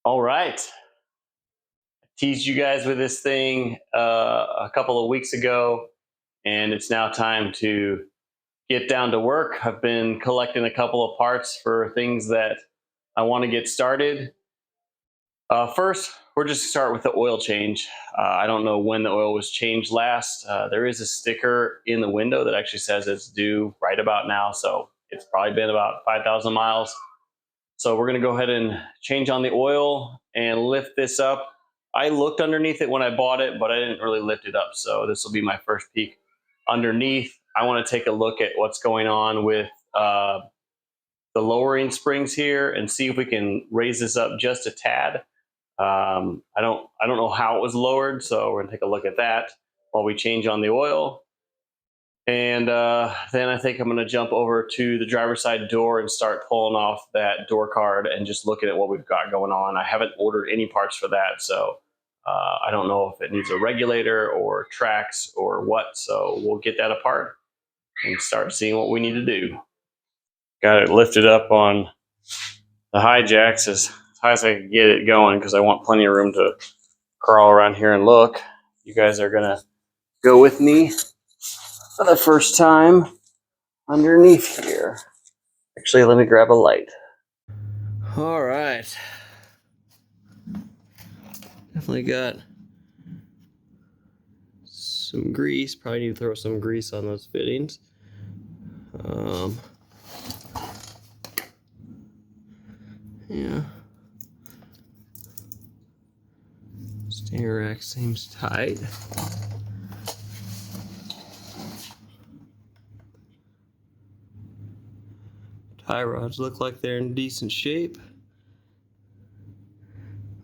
All right. Teased you guys with this thing a couple of weeks ago, and it's now time to get down to work. I've been collecting a couple of parts for things that I want to get started. First, we're just going to start with the oil change. I don't know when the oil was changed last. There is a sticker in the window that actually says it's due right about now, so it's probably been about 5,000 miles. So we're going to go ahead and change on the oil and lift this up. I looked underneath it when I bought it, but I didn't really lift it up. So this will be my first peek underneath. I want to take a look at what's going on with the lowering springs here and see if we can raise this up just a tad. I don't know how it was lowered, so we're going to take a look at that while we change on the oil. And then I think I'm going to jump over to the driver's side door and start pulling off that door card and just looking at what we've got going on. I haven't ordered any parts for that, so I don't know if it needs a regulator or tracks or what. So we'll get that apart and start seeing what we need to do. Got it lifted up on the high jacks as high as I can get it going because I want plenty of room to crawl around here and look. You guys are going to go with me for the first time underneath here. Actually, let me grab a light. All right. Definitely got some grease. Probably need to throw some grease on those fittings. Yeah. Stainer rack seems tight. Tie rods look like they're in decent shape.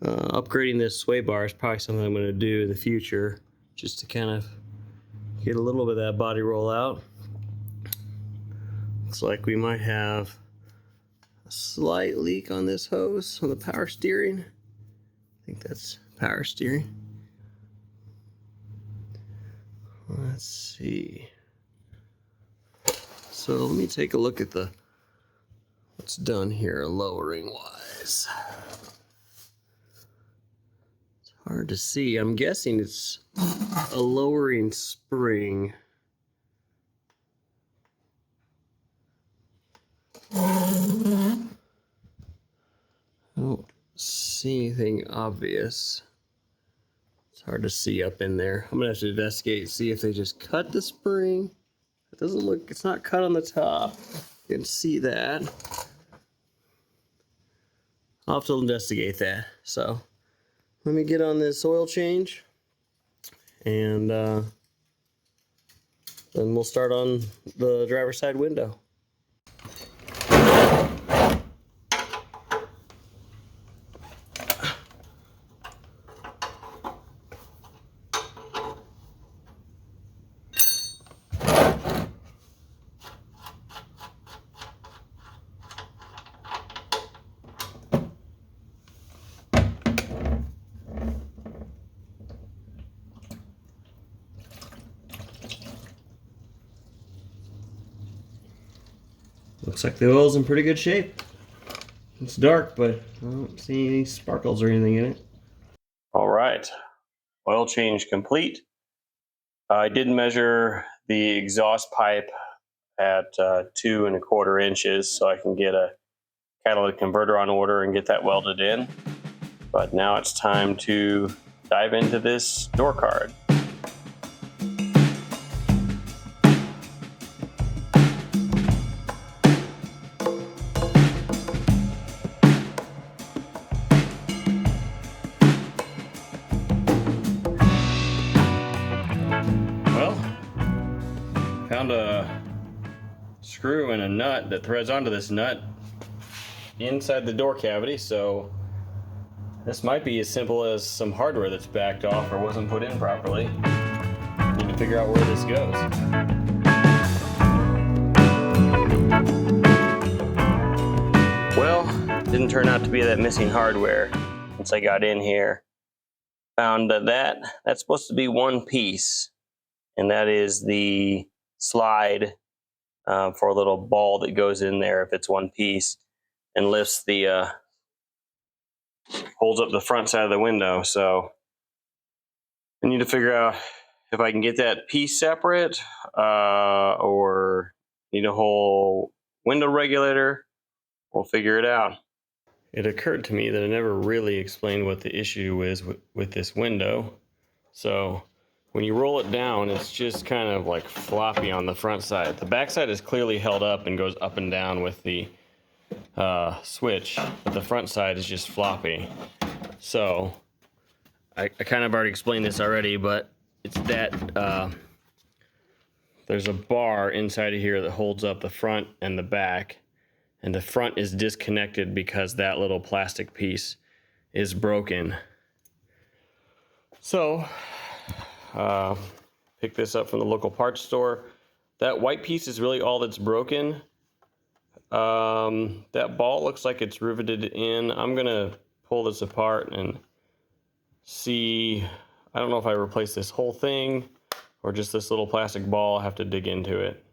Upgrading this sway bar is probably something I'm going to do in the future, just to kind of get a little bit of that body roll out. Looks like we might have a slight leak on this hose on the power steering. I think that's power steering. Let's see. So let me take a look at what's done here lowering wise. It's hard to see. I'm guessing it's a lowering spring. I don't see anything obvious. It's hard to see up in there. I'm gonna have to investigate and see if they just cut the spring. It doesn't look, it's not cut on the top. You can see that. I'll have to investigate that. So let me get on this oil change and then we'll start on the driver's side window. Looks like the oil's in pretty good shape. It's dark, but I don't see any sparkles or anything in it. All right, oil change complete. I did measure the exhaust pipe at 2¼ inches so I can get a catalytic converter on order and get that welded in. But now it's time to dive into this door card. Found a screw and a nut that threads onto this nut inside the door cavity, so this might be as simple as some hardware that's backed off or wasn't put in properly. Need to figure out where this goes. Well, didn't turn out to be that missing hardware once I got in here. Found that's supposed to be one piece, and that is the slide for a little ball that goes in there if it's one piece and lifts the holds up the front side of the window. So I need to figure out if I can get that piece separate, or need a whole window regulator. We'll figure it out. It occurred to me that I never really explained what the issue is with this window. So when you roll it down, it's just kind of like floppy on the front side. The back side is clearly held up and goes up and down with the switch, but the front side is just floppy. So I kind of already explained this already, but it's that there's a bar inside of here that holds up the front and the back, and the front is disconnected because that little plastic piece is broken. So pick this up from the local parts store. That white piece is really all that's broken. That ball looks like it's riveted in. I'm gonna pull this apart and see. I don't know if I replace this whole thing or just this little plastic ball. I'll have to dig into it.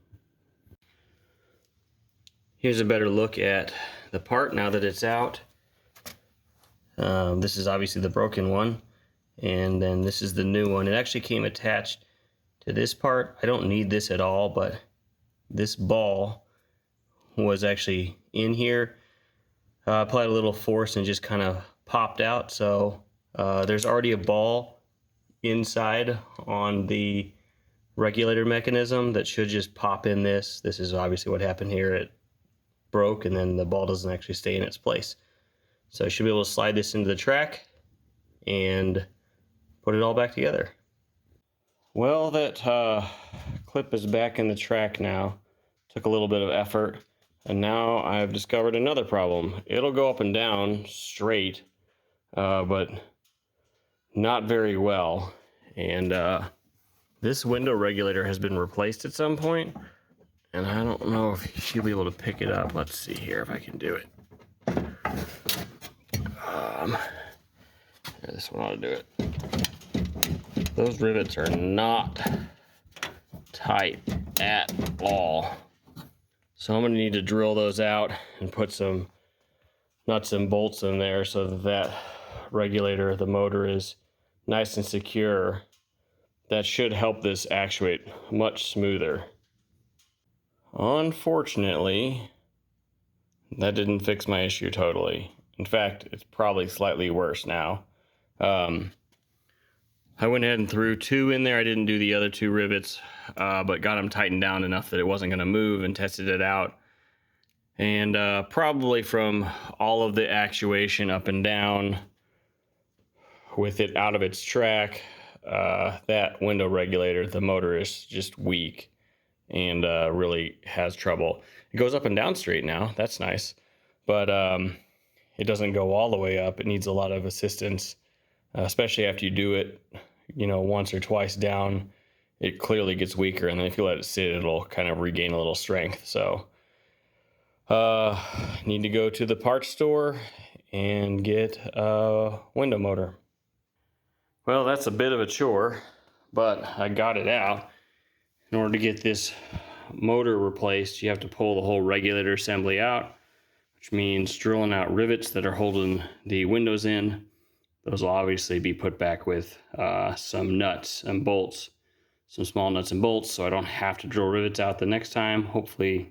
Here's a better look at the part now that it's out. This is obviously the broken one, and then this is the new one. It actually came attached to this part. I don't need this at all, but this ball was actually in here. Applied a little force and just kind of popped out. So there's already a ball inside on the regulator mechanism that should just pop in this. This is obviously what happened here. It broke and then the ball doesn't actually stay in its place. So I should be able to slide this into the track and put it all back together. Well, that clip is back in the track now. Took a little bit of effort, and now I've discovered another problem. It'll go up and down straight, but not very well. And this window regulator has been replaced at some point, and I don't know if you'll be able to pick it up. Let's see here if I can do it. This one ought to do it. Those rivets are not tight at all. So I'm gonna need to drill those out and put some nuts and bolts in there so that that regulator, the motor, is nice and secure. That should help this actuate much smoother. Unfortunately, that didn't fix my issue totally. In fact, it's probably slightly worse now. I went ahead and threw two in there. I didn't do the other two rivets, but got them tightened down enough that it wasn't going to move, and tested it out. And probably from all of the actuation up and down with it out of its track, that window regulator, the motor, is just weak and really has trouble. It goes up and down straight now. That's nice. But it doesn't go all the way up. It needs a lot of assistance, especially after you do it, once or twice down. It clearly gets weaker, and then if you let it sit, it'll kind of regain a little strength. So need to go to the parts store and get a window motor. Well, that's a bit of a chore, but I got it out. In order to get this motor replaced, you have to pull the whole regulator assembly out, which means drilling out rivets that are holding the windows in. Those will obviously be put back with some nuts and bolts, some small nuts and bolts, so I don't have to drill rivets out the next time. Hopefully,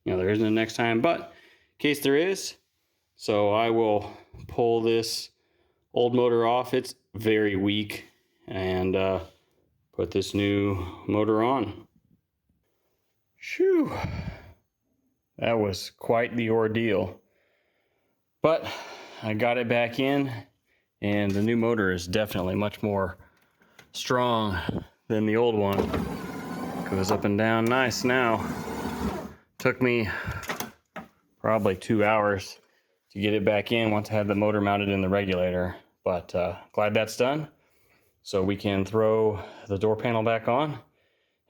there isn't a next time, but in case there is, so I will pull this old motor off. It's very weak, and put this new motor on. Shoo! That was quite the ordeal. But I got it back in, and the new motor is definitely much more strong than the old one. Goes up and down nice now. Took me probably 2 hours to get it back in once I had the motor mounted in the regulator. But glad that's done. So we can throw the door panel back on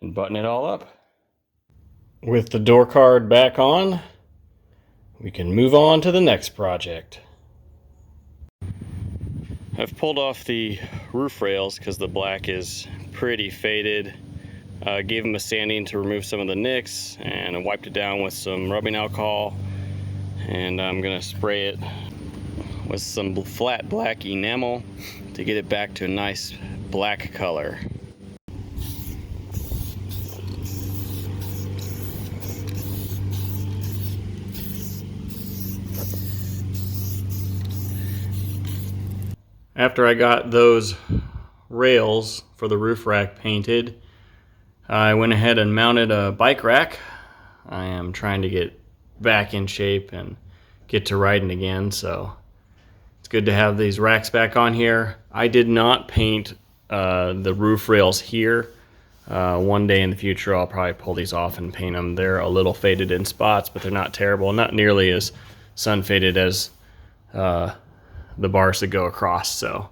and button it all up. With the door card back on, we can move on to the next project. I've pulled off the roof rails because the black is pretty faded. Gave them a sanding to remove some of the nicks, and I wiped it down with some rubbing alcohol, and I'm gonna spray it with some flat black enamel to get it back to a nice black color. After I got those rails for the roof rack painted, I went ahead and mounted a bike rack. I am trying to get back in shape and get to riding again, so it's good to have these racks back on here. I did not paint the roof rails here. One day in the future I'll probably pull these off and paint them. They're a little faded in spots, but they're not terrible. Not nearly as sun faded as the bars that go across, so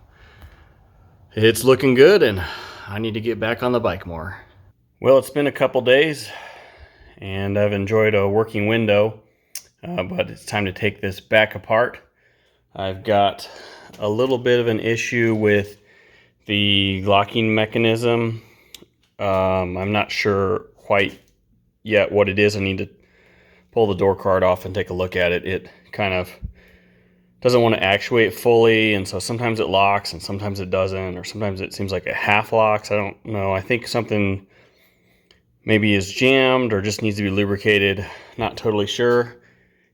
it's looking good, and I need to get back on the bike more. Well, it's been a couple days and I've enjoyed a working window, but it's time to take this back apart. I've got a little bit of an issue with the locking mechanism. I'm not sure quite yet what it is. I need to pull the door card off and take a look at it. It kind of doesn't want to actuate fully, and so sometimes it locks and sometimes it doesn't, or sometimes it seems like it half locks. I don't know. I think something maybe is jammed or just needs to be lubricated. Not totally sure.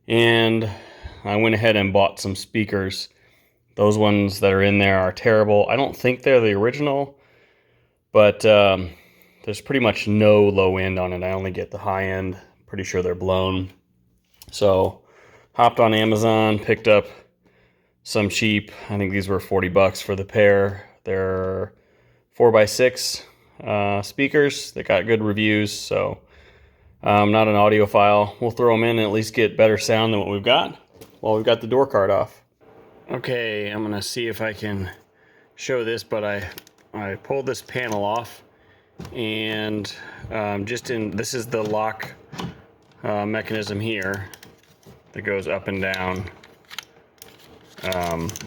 And I went ahead and bought some speakers. Those ones that are in there are terrible. I don't think they're the original, but there's pretty much no low end on it. I only get the high end. Pretty sure they're blown. So hopped on Amazon, picked up some cheap. I think these were $40 for the pair. They're 4x6 speakers. They got good reviews, so I'm not an audiophile. We'll throw them in and at least get better sound than what we've got while we've got the door card off. Okay, I'm gonna see if I can show this, but I pulled this panel off, and this is the lock mechanism here that goes up and down.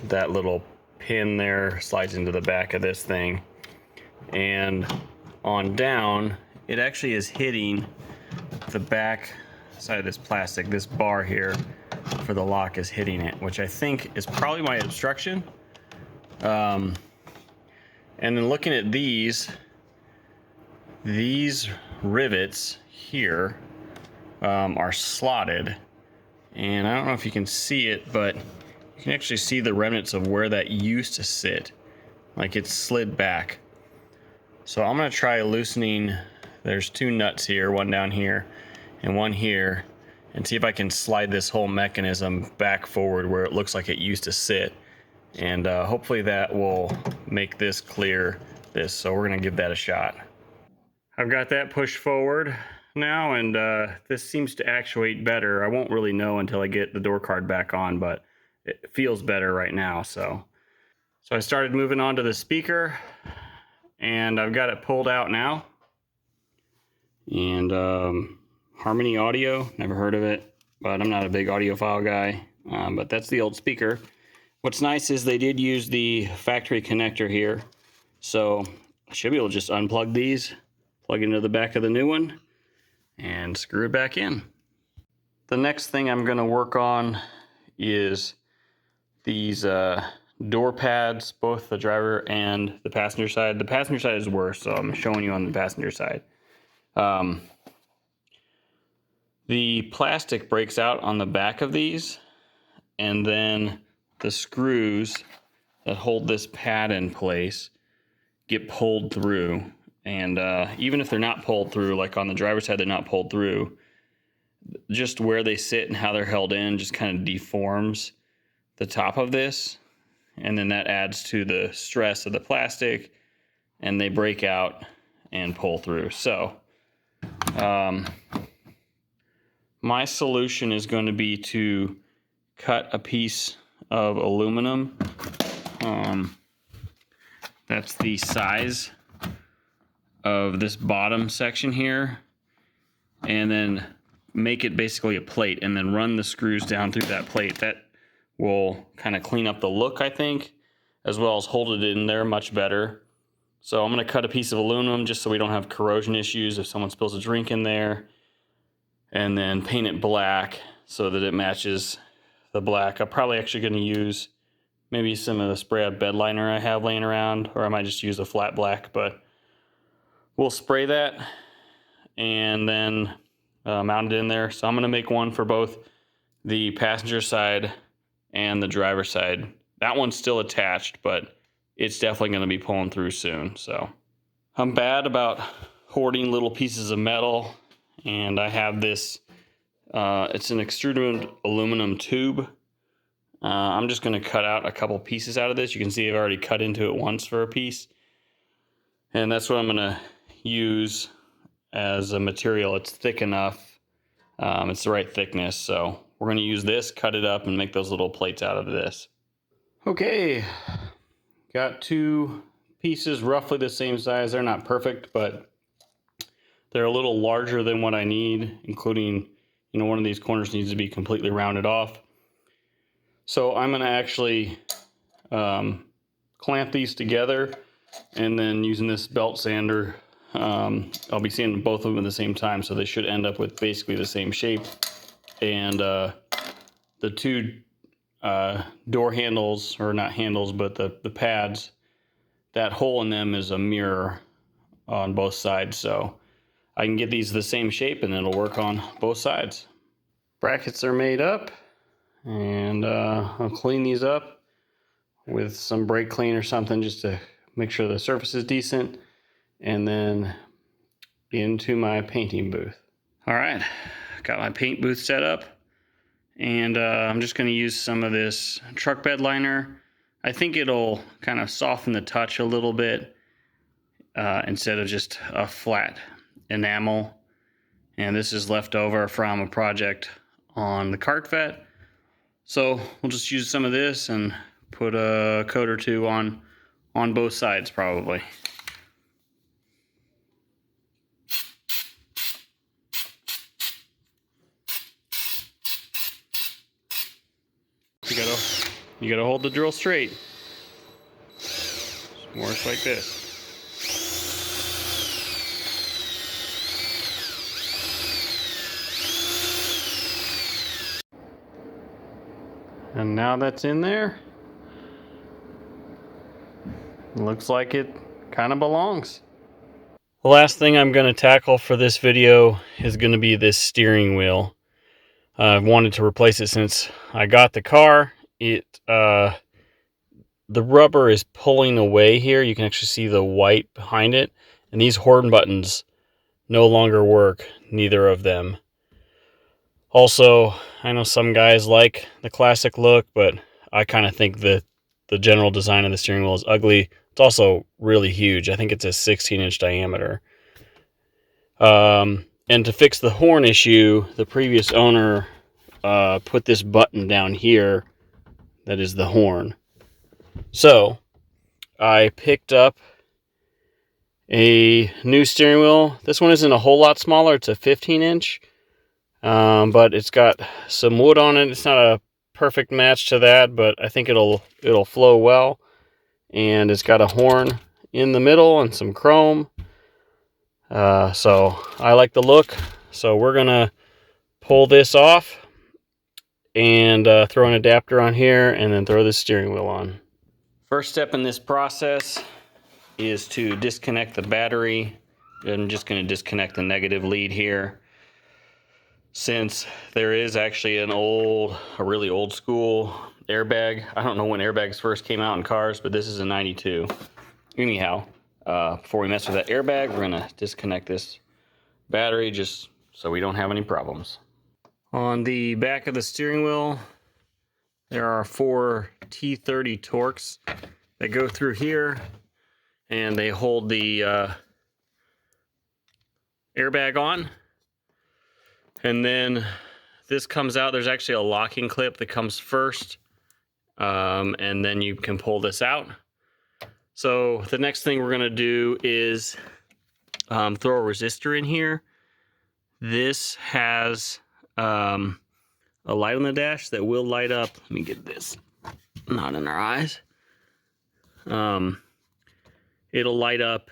That little pin there slides into the back of this thing, and on down it actually is hitting the back side of this plastic. This bar here for the lock is hitting it, which I think is probably my obstruction. And then looking at these rivets here are slotted, and I don't know if you can see it, but you can actually see the remnants of where that used to sit. Like it's slid back. So I'm gonna try loosening. There's two nuts here, one down here and one here, and see if I can slide this whole mechanism back forward where it looks like it used to sit. And hopefully that will make this clear this. So we're gonna give that a shot. I've got that pushed forward now, and this seems to actuate better. I won't really know until I get the door card back on, but it feels better right now. So I started moving on to the speaker, and I've got it pulled out now. And Harmony Audio, never heard of it, but I'm not a big audiophile guy. But that's the old speaker. What's nice is they did use the factory connector here, so I should be able to just unplug these, plug into the back of the new one, and screw it back in. The next thing I'm going to work on is these door pads, both the driver and the passenger side. The passenger side is worse, so I'm showing you on the passenger side. The plastic breaks out on the back of these, and then the screws that hold this pad in place get pulled through. And even if they're not pulled through, like on the driver's side, they're not pulled through, just where they sit and how they're held in just kind of deforms the top of this. And then that adds to the stress of the plastic, and they break out and pull through. So my solution is going to be to cut a piece of aluminum. That's the size of this bottom section here, and then make it basically a plate, and then run the screws down through that plate. That will kind of clean up the look, I think, as well as hold it in there much better. So I'm going to cut a piece of aluminum just so we don't have corrosion issues if someone spills a drink in there, and then paint it black so that it matches the black. I'm probably actually going to use maybe some of the spray out bed liner I have laying around, or I might just use a flat black, but we'll spray that and then mount it in there. So I'm going to make one for both the passenger side and the driver side. That one's still attached, but it's definitely going to be pulling through soon. So I'm bad about hoarding little pieces of metal, and I have this, it's an extruded aluminum tube. I'm just going to cut out a couple pieces out of this. You can see I've already cut into it once for a piece. And that's what I'm going to use as a material. It's thick enough. It's the right thickness. So we're going to use this, cut it up, and make those little plates out of this. Okay, got two pieces roughly the same size. They're not perfect, but they're a little larger than what I need, including, one of these corners needs to be completely rounded off. So I'm going to actually clamp these together, and then using this belt sander, I'll be sanding both of them at the same time, so they should end up with basically the same shape. And the two door handles, or not handles, but the pads, that hole in them is a mirror on both sides, so I can get these the same shape and it'll work on both sides. Brackets are made up, and I'll clean these up with some brake clean or something just to make sure the surface is decent, and then into my painting booth. All right, got my paint booth set up, and I'm just going to use some of this truck bed liner. I think it'll kind of soften the touch a little bit instead of just a flat enamel. And this is left over from a project on the cart vet. So we'll just use some of this and put a coat or two on both sides probably. You gotta hold the drill straight. It works like this. And now that's in there, it looks like it kind of belongs. The last thing I'm going to tackle for this video is going to be this steering wheel. I've wanted to replace it since I got the car. The rubber is pulling away here. You can actually see the white behind it. And these horn buttons no longer work, neither of them. Also, I know some guys like the classic look, but I kind of think that the general design of the steering wheel is ugly. It's also really huge. I think it's a 16-inch diameter. And to fix the horn issue, the previous owner put this button down here that is the horn. So I picked up a new steering wheel. This one isn't a whole lot smaller. It's a 15-inch. But it's got some wood on it. It's not a perfect match to that, but I think it'll flow well. And it's got a horn in the middle and some chrome. So I like the look. So we're gonna pull this off and throw an adapter on here, and then throw the steering wheel on. First step in this process is to disconnect the battery. I'm just going to disconnect the negative lead here, since there is actually a really old school airbag. I don't know when airbags first came out in cars, but this is a 92. Anyhow, before we mess with that airbag, we're gonna disconnect this battery just so we don't have any problems. On the back of the steering wheel, there are 4 T30 Torx that go through here, and they hold the airbag on. And then this comes out. There's actually a locking clip that comes first, and then you can pull this out. So the next thing we're gonna do is throw a resistor in here. This has a light on the dash that will light up. Let me get this not in our eyes. It'll light up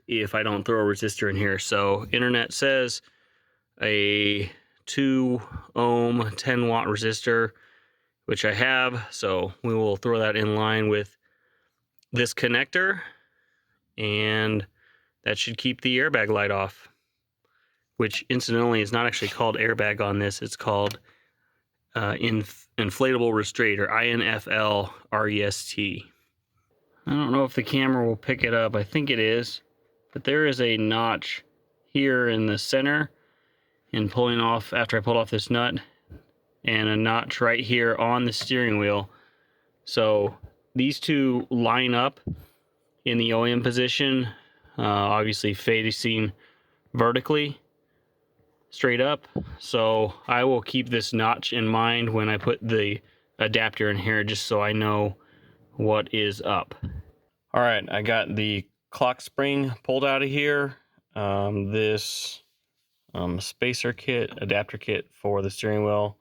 if I don't throw a resistor in here. So internet says a 2 ohm 10 watt resistor which I have. So we will throw that in line with this connector, and that should keep the airbag light off, which incidentally is not actually called airbag on this. It's called inflatable restraint, or INFL REST. I don't know if the camera will pick it up. I think it is, but there is a notch here in the center in pulling off, after I pulled off this nut, and a notch right here on the steering wheel. So these two line up in the OEM position, obviously facing vertically straight up. So I will keep this notch in mind when I put the adapter in here, just so I know what is up. All right, I got the clock spring pulled out of here. This spacer kit, adapter kit for the steering wheel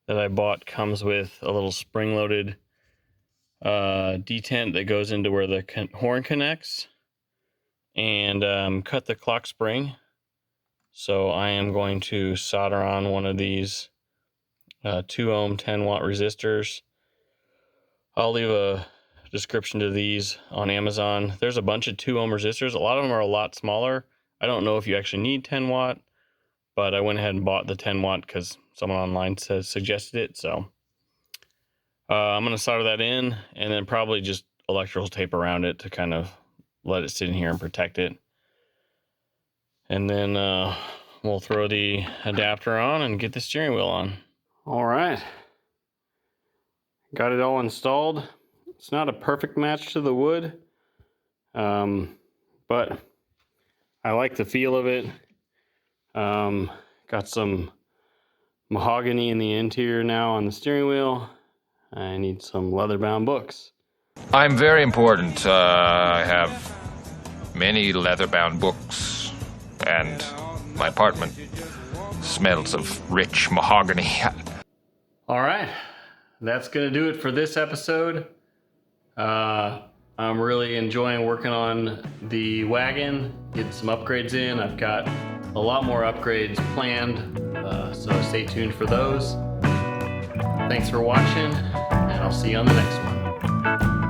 that I bought comes with a little spring-loaded detent that goes into where the horn connects, and cut the clock spring. So I am going to solder on one of these 2 ohm 10 watt resistors. I'll leave a description to these on Amazon. There's a bunch of 2 ohm resistors. A lot of them are a lot smaller. I don't know if you actually need 10 watt, but I went ahead and bought the 10 watt because someone online suggested it. So I'm going to solder that in, and then probably just electrical tape around it to kind of let it sit in here and protect it. And then we'll throw the adapter on and get the steering wheel on. All right. Got it all installed. It's not a perfect match to the wood, but I like the feel of it. Got some mahogany in the interior now on the steering wheel. I need some leather-bound books. I'm very important. I have many leather-bound books, and my apartment smells of rich mahogany. All right, that's gonna do it for this episode. I'm really enjoying working on the wagon, getting some upgrades in. I've got a lot more upgrades planned, so stay tuned for those. Thanks for watching, and I'll see you on the next one.